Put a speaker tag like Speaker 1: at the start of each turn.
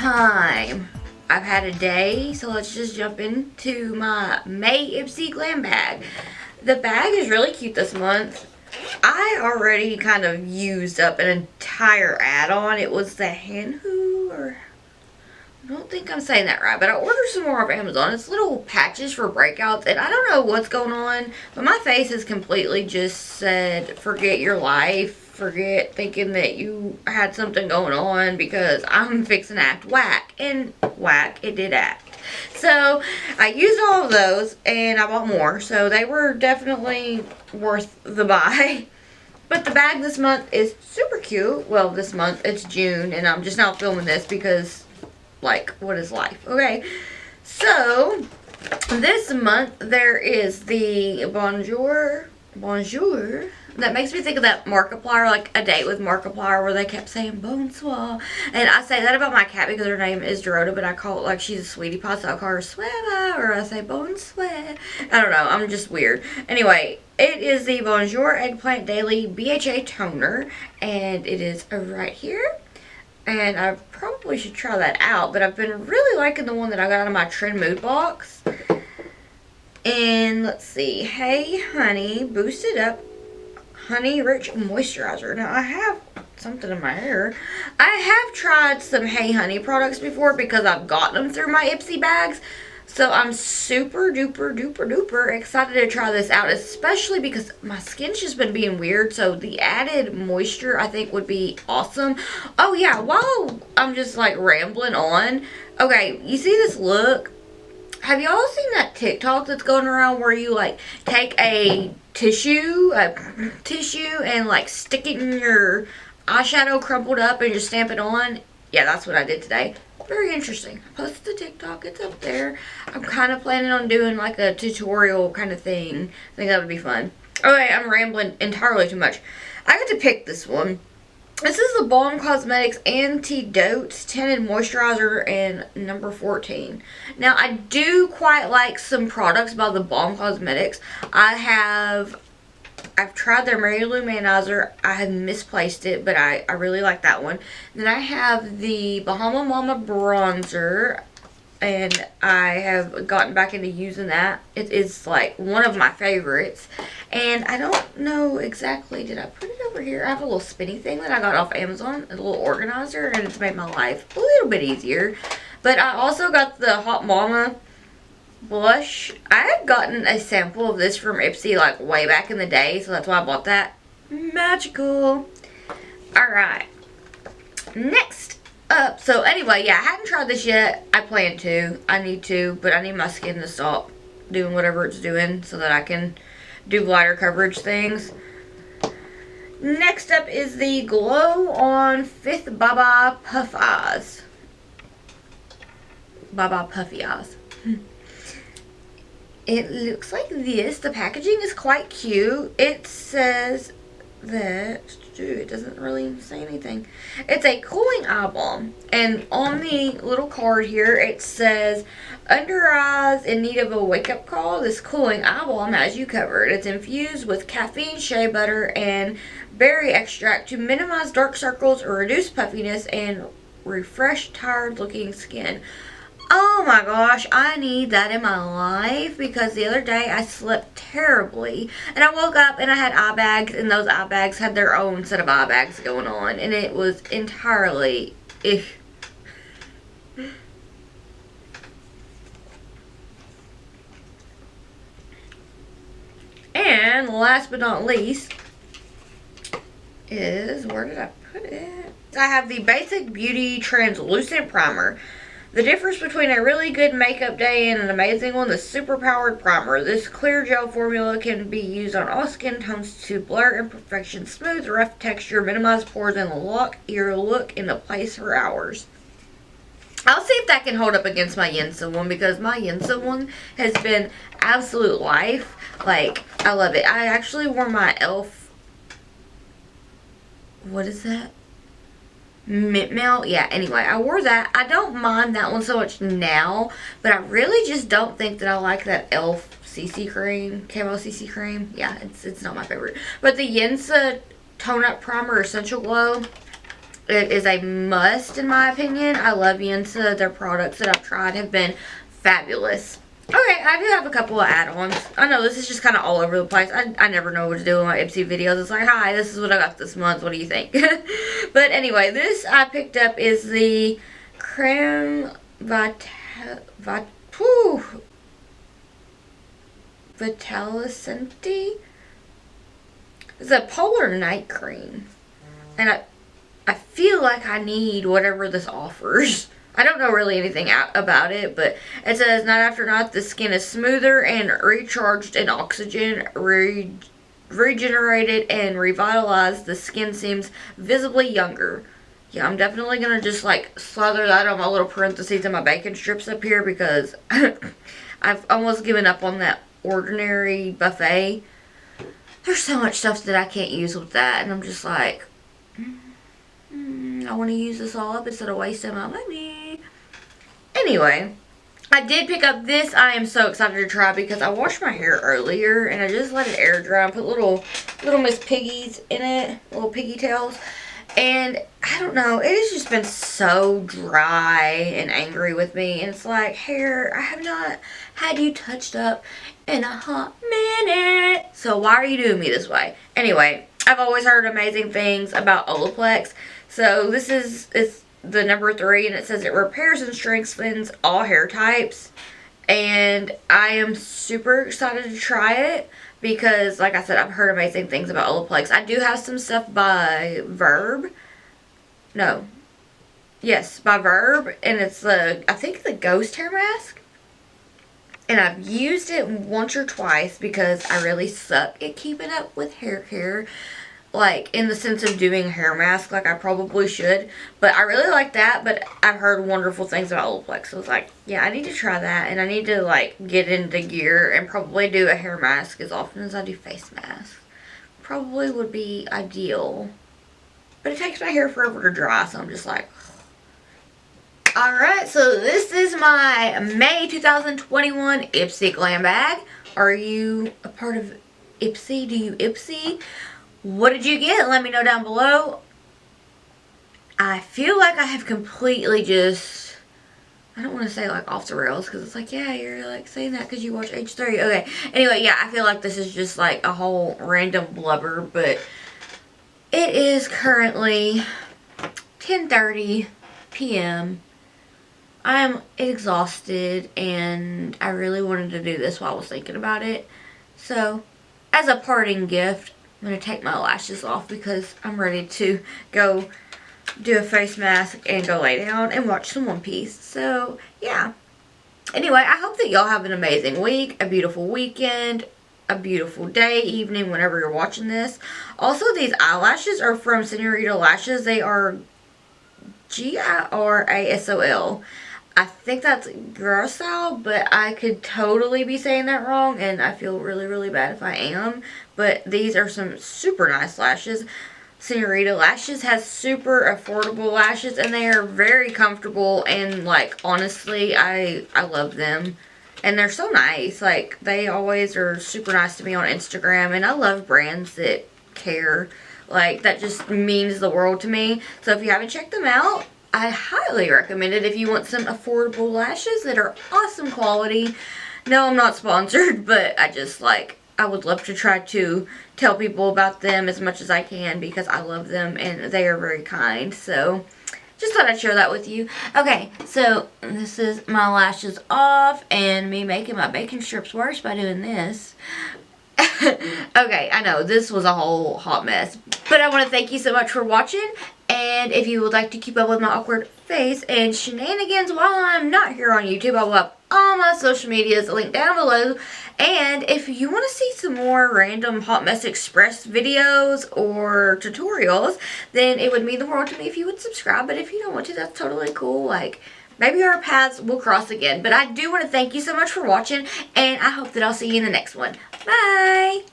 Speaker 1: time. I've had a day, so let's just jump into my May Ipsy Glam Bag. The bag is really cute this month. I already kind of used up an entire add-on. It was the Hanhu, or I don't think I'm saying that right, but I ordered some more off Amazon. It's little patches for breakouts, and I don't know what's going on, but my face has completely just said, forget your life. Forget thinking that you had something going on, because I'm fixing to act whack. And whack, it did act. So I used all of those and I bought more. So they were definitely worth the buy. But the bag this month is super cute. Well, this month, it's June, and I'm just now filming this because, like, what is life? Okay. So this month there is the Bonjour. That makes me think of that Markiplier, like A Date with Markiplier, where they kept saying bonsoir. And I say that about my cat because her name is Dorota, but I call it, like, she's a sweetie pie, so I call her Sweva, or I say bonsoir. I don't know, I'm just weird. Anyway, it is the Bonjour Eggplant Daily BHA Toner, and it is right here. And I probably should try that out, but I've been really liking the one that I got out of my Trend Mood box. And let's see, Hey Honey Boosted Up Honey Rich Moisturizer. Now I have something in my hair. I have tried some Hey Honey products before because I've gotten them through my Ipsy bags. So I'm super duper excited to try this out, especially because my skin's just been being weird. So the added moisture I think would be awesome. Oh yeah, while I'm just like rambling on. Okay, you see this look? Have y'all seen that TikTok that's going around where you like take a tissue and like stick it in your eyeshadow crumpled up and just stamp it on? Yeah, that's what I did today. Very interesting. I posted the TikTok. It's up there. I'm kind of planning on doing like a tutorial kind of thing. I think that would be fun. Okay, I'm rambling entirely too much. I got to pick this one. This is the Balm Cosmetics Antidotes Tinted Moisturizer in number 14. Now, I do quite like some products by the Balm Cosmetics. I've tried their Mary Lou Manizer. I have misplaced it, but I really like that one. Then I have the Bahama Mama Bronzer, and I have gotten back into using that. It is like one of my favorites. And I don't know exactly, did I put it over here? I have a little spinny thing that I got off Amazon, a little organizer, and it's made my life a little bit easier. But I also got the Hot Mama blush. I had gotten a sample of this from Ipsy like way back in the day, so that's why I bought that. Magical. Alright. Next up. So anyway, yeah, I hadn't tried this yet. I plan to. I need to, but I need my skin to stop doing whatever it's doing so that I can do lighter coverage things. Next up is the Glow On Fifth Baba Puff Eyes. Baba Puffy Eyes. It looks like this. The packaging is quite cute. It says that, it doesn't really say anything. It's a cooling eye balm. And on the little card here, it says, under eyes in need of a wake-up call, this cooling eye balm has you covered. It's infused with caffeine, shea butter, and berry extract to minimize dark circles or reduce puffiness and refresh tired-looking skin. Oh my gosh, I need that in my life, because the other day I slept terribly and I woke up and I had eye bags, and those eye bags had their own set of eye bags going on, and it was entirely And last but not least is, where did I put it? I have the Basic Beauty Translucent Primer. The difference between a really good makeup day and an amazing one, the super powered primer. This clear gel formula can be used on all skin tones to blur imperfections, smooth rough texture, minimize pores, and lock your look into place for hours. I'll see if that can hold up against my Yensa one, because my Yensa one has been absolute life. Like, I love it. I actually wore my e.l.f. What is that? Mint Melt. Yeah, anyway, I wore that. I don't mind that one so much now, but I really just don't think that I like that e.l.f. CC cream, Camo CC cream. Yeah, it's not my favorite. But the Yensa Tone Up Primer Essential Glow, It is a must in my opinion. I love Yensa. Their products that I've tried have been fabulous. Okay, I do have a couple of add-ons. I know this is just kind of all over the place. I never know what to do in my Ipsy videos. It's like, hi, this is what I got this month. What do you think? But anyway, this I picked up is the Creme Vitalisenti. It's a polar night cream. And I feel like I need whatever this offers. I don't know really anything about it, but it says night after night the skin is smoother and recharged in oxygen, regenerated and revitalized. The skin seems visibly younger. Yeah, I'm definitely going to just like slather that on my little parentheses and my bacon strips up here because I've almost given up on that Ordinary buffet. There's so much stuff that I can't use with that, and I'm just like, I want to use this all up instead of wasting my money. Anyway, I did pick up this. I am so excited to try because I washed my hair earlier and I just let it air dry and put little Miss Piggies in it, little piggy tails. And I don't know, it has just been so dry and angry with me. And it's like, hair, I have not had you touched up in a hot minute. So why are you doing me this way? Anyway, I've always heard amazing things about Olaplex. So this is the number 3, and it says it repairs and strengthens all hair types. And I am super excited to try it because, like I said, I've heard amazing things about Olaplex. I do have some stuff by Verb. No. Yes, by Verb. And it's I think the Ghost Hair Mask. And I've used it once or twice because I really suck at keeping up with hair care. Like, in the sense of doing a hair mask, like I probably should. But I really like that, but I've heard wonderful things about Olaplex. So I was like, yeah, I need to try that. And I need to, like, get into gear and probably do a hair mask as often as I do face masks. Probably would be ideal. But it takes my hair forever to dry, so I'm just like, alright, so this is my May 2021 Ipsy Glam Bag. Are you a part of Ipsy? Do you Ipsy? What did you get? Let me know down below. I feel like I have completely just, I don't want to say like off the rails because it's like, yeah, you're like saying that because you watch H3. Okay. Anyway, yeah, I feel like this is just like a whole random blubber, but it is currently 10:30 p.m. I am exhausted and I really wanted to do this while I was thinking about it. So, as a parting gift, I'm going to take my lashes off because I'm ready to go do a face mask and go lay down and watch some One Piece. So, yeah. Anyway, I hope that y'all have an amazing week, a beautiful weekend, a beautiful day, evening, whenever you're watching this. Also, these eyelashes are from Senorita Lashes. They are Girasol. I think that's Girasol, but I could totally be saying that wrong, and I feel really, really bad if I am. But these are some super nice lashes. Senorita Lashes has super affordable lashes, and they are very comfortable, and, like, honestly, I love them. And they're so nice. Like, they always are super nice to me on Instagram, and I love brands that care. Like, that just means the world to me. So if you haven't checked them out, I highly recommend it if you want some affordable lashes that are awesome quality. No, I'm not sponsored, but I just like, I would love to try to tell people about them as much as I can because I love them and they are very kind. So, just thought I'd share that with you. Okay, so this is my lashes off and me making my bacon strips worse by doing this. Okay, I know, this was a whole hot mess. But I want to thank you so much for watching. And if you would like to keep up with my awkward face and shenanigans while I'm not here on YouTube, I will have all my social medias linked down below. And if you want to see some more random Hot Mess Express videos or tutorials, then it would mean the world to me if you would subscribe. But if you don't want to, that's totally cool. Like, maybe our paths will cross again. But I do want to thank you so much for watching, and I hope that I'll see you in the next one. Bye!